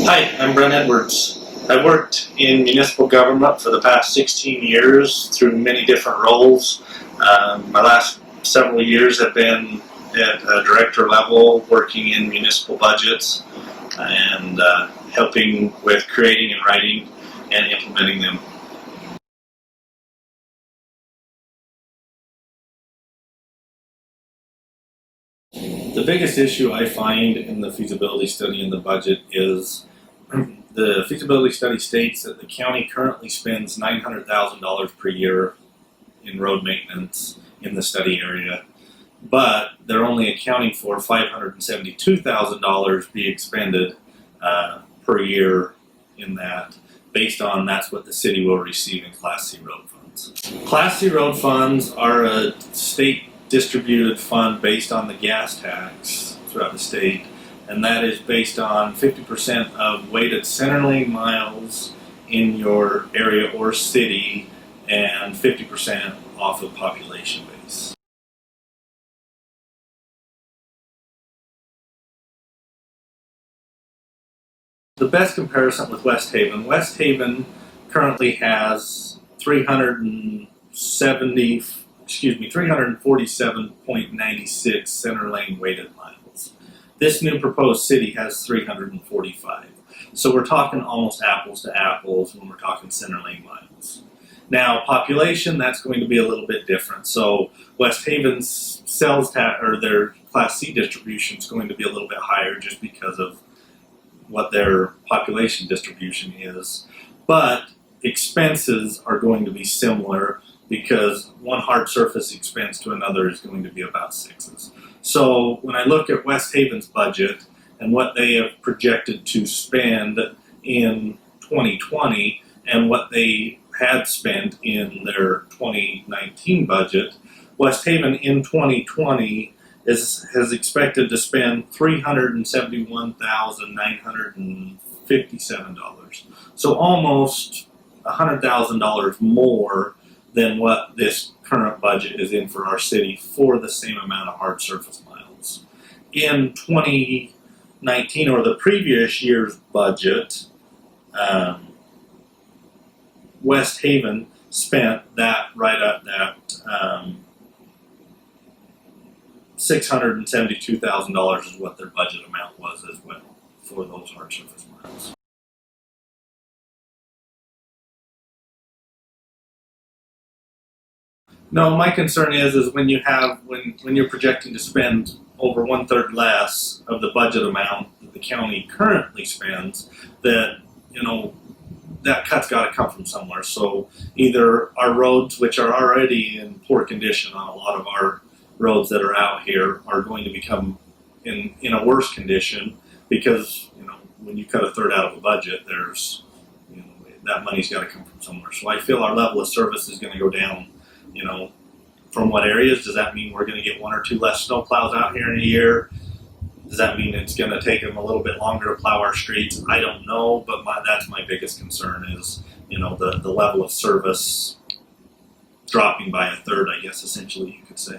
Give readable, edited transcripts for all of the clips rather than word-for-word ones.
Hi, I'm Brent Edwards. I've worked in municipal government for the past 16 years through many different roles. My last several years have been at a director level, working in municipal budgets and helping with creating and writing and implementing them. The biggest issue I find in the feasibility study and the budget is the feasibility study states that the county currently spends $900,000 per year in road maintenance in the study area, but they're only accounting for $572,000 be expended per year in that, based on that's what the city will receive in Class C road funds. Class C road funds are a state distributed fund based on the gas tax throughout the state, and that is based on 50% of weighted center lane miles in your area or city and 50% off of population base. The best comparison with West Haven. West Haven currently has 347.96 center lane weighted miles. This new proposed city has 345. So we're talking almost apples to apples when we're talking center lane miles. Now, population, that's going to be a little bit different. So West Haven's sales tax, or their Class C distribution, is going to be a little bit higher just because of what their population distribution is. But expenses are going to be similar, because one hard surface expense to another is going to be about sixes. So when I look at West Haven's budget and what they have projected to spend in 2020 and what they had spent in their 2019 budget, West Haven in 2020 has expected to spend $371,957. So almost $100,000 more than what this current budget is in for our city for the same amount of hard surface miles. In 2019, or the previous year's budget, West Haven spent that right at that $672,000 is what their budget amount was as well for those hard surface miles. No, my concern is when you have when you're projecting to spend over 1/3 less of the budget amount that the county currently spends, that that cut's got to come from somewhere. So either our roads, which are already in poor condition on a lot of our roads that are out here, are going to become in a worse condition, because when you cut 1/3 out of a budget, there's that money's got to come from somewhere. So I feel our level of service is going to go down. From what areas? Does that mean we're going to get 1 or 2 less snow plows out here in a year? Does that mean it's going to take them a little bit longer to plow our streets? I don't know, but that's my biggest concern is, the level of service dropping by 1/3, I guess, essentially you could say.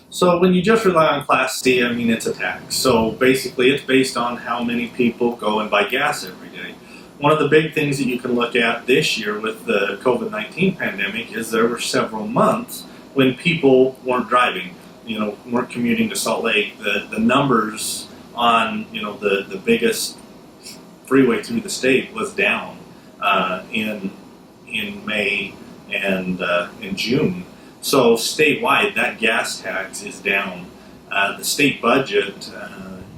So when you just rely on Class C, it's a tax. So basically it's based on how many people go and buy gas every day. One of the big things that you can look at this year with the COVID-19 pandemic is there were several months when people weren't driving, weren't commuting to Salt Lake. The numbers on, the biggest freeway through the state was down in May and in June. So statewide, that gas tax is down. The state budget,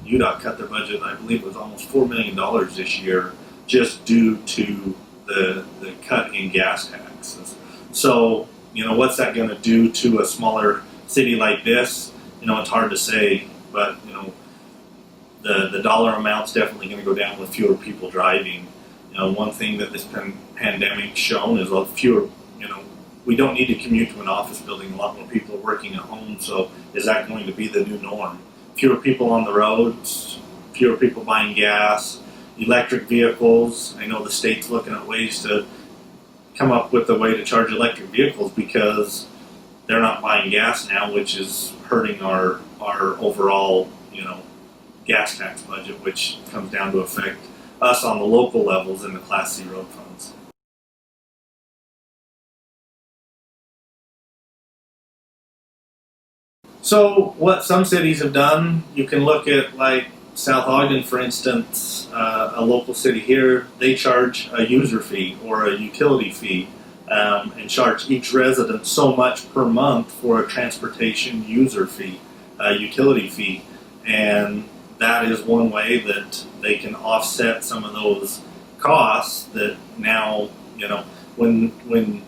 UDOT cut their budget, I believe it was almost $4 million this year, just due to the cut in gas taxes. So, what's that going to do to a smaller city like this? It's hard to say, but, the dollar amount's definitely going to go down with fewer people driving. One thing that this pandemic's shown is fewer, we don't need to commute to an office building. A lot more people are working at home, so is that going to be the new norm? Fewer people on the roads, fewer people buying gas, electric vehicles. I know the state's looking at ways to come up with a way to charge electric vehicles, because they're not buying gas now, which is hurting our overall, gas tax budget, which comes down to affect us on the local levels in the Class C road funds. So what some cities have done, you can look at like South Ogden, for instance, a local city here, they charge a user fee or a utility fee and charge each resident so much per month for a transportation user fee, utility fee. And that is one way that they can offset some of those costs that now, when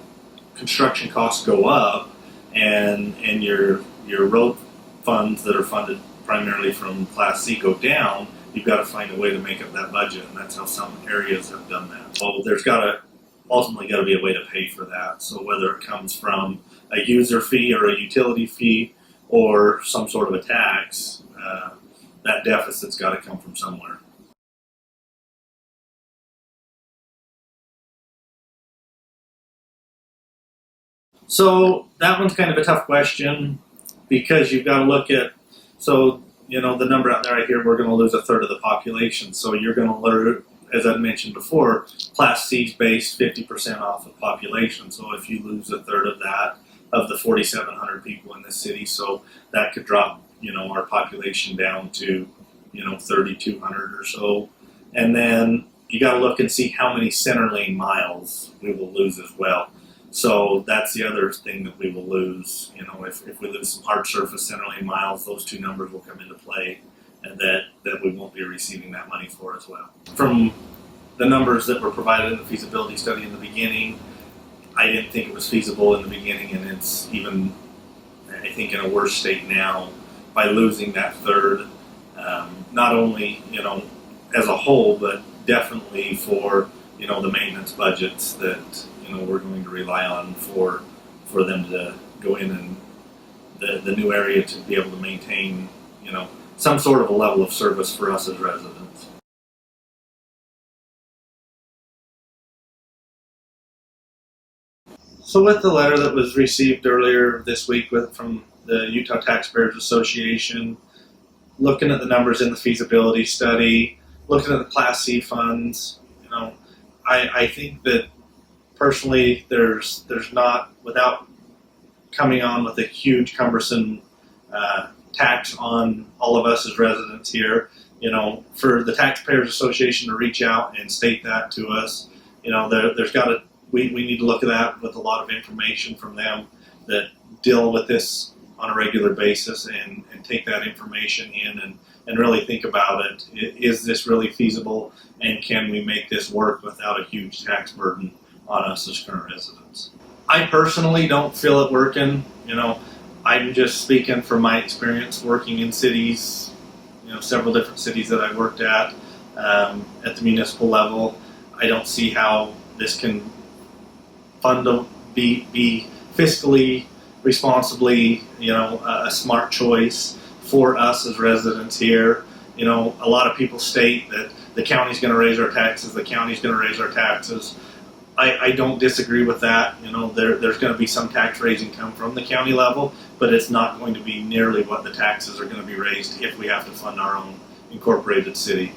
construction costs go up and your road funds that are funded primarily from Class C go down, you've got to find a way to make up that budget, and that's how some areas have done that. So there's ultimately got to be a way to pay for that. So whether it comes from a user fee or a utility fee or some sort of a tax, that deficit's got to come from somewhere. So that one's kind of a tough question because you've got to look at, the number out there I hear we're going to lose a third of the population. So you're going to lose, as I mentioned before, Class C's based 50% off the population. So if you lose a third of that, of the 4,700 people in this city, so that could drop, our population down to, 3,200 or so. And then you got to look and see how many center lane miles we will lose as well. So that's the other thing that we will lose. If we lose some hard surface center lane miles, those two numbers will come into play, and that we won't be receiving that money for as well. From the numbers that were provided in the feasibility study in the beginning, I didn't think it was feasible in the beginning, and it's even, I think, in a worse state now by losing that third, not only, as a whole, but definitely for, the maintenance budgets that, we're going to rely on for them to go in and the new area to be able to maintain, some sort of a level of service for us as residents. So with the letter that was received earlier this week from the Utah Taxpayers Association, looking at the numbers in the feasibility study, looking at the Class C funds, I think that personally there's not, without coming on with a huge cumbersome tax on all of us as residents here, for the Taxpayers Association to reach out and state that to us, there's got to, we need to look at that with a lot of information from them that deal with this on a regular basis and take that information in and really think about it. Is this really feasible, and can we make this work without a huge tax burden on us as current residents? I personally don't feel it working. I'm just speaking from my experience working in cities, several different cities that I've worked at the municipal level. I don't see how this can be fiscally responsibly, a smart choice for us as residents here. A lot of people state that the county's going to raise our taxes, the county's going to raise our taxes. I don't disagree with that. There's going to be some tax raising come from the county level, but it's not going to be nearly what the taxes are going to be raised if we have to fund our own incorporated city.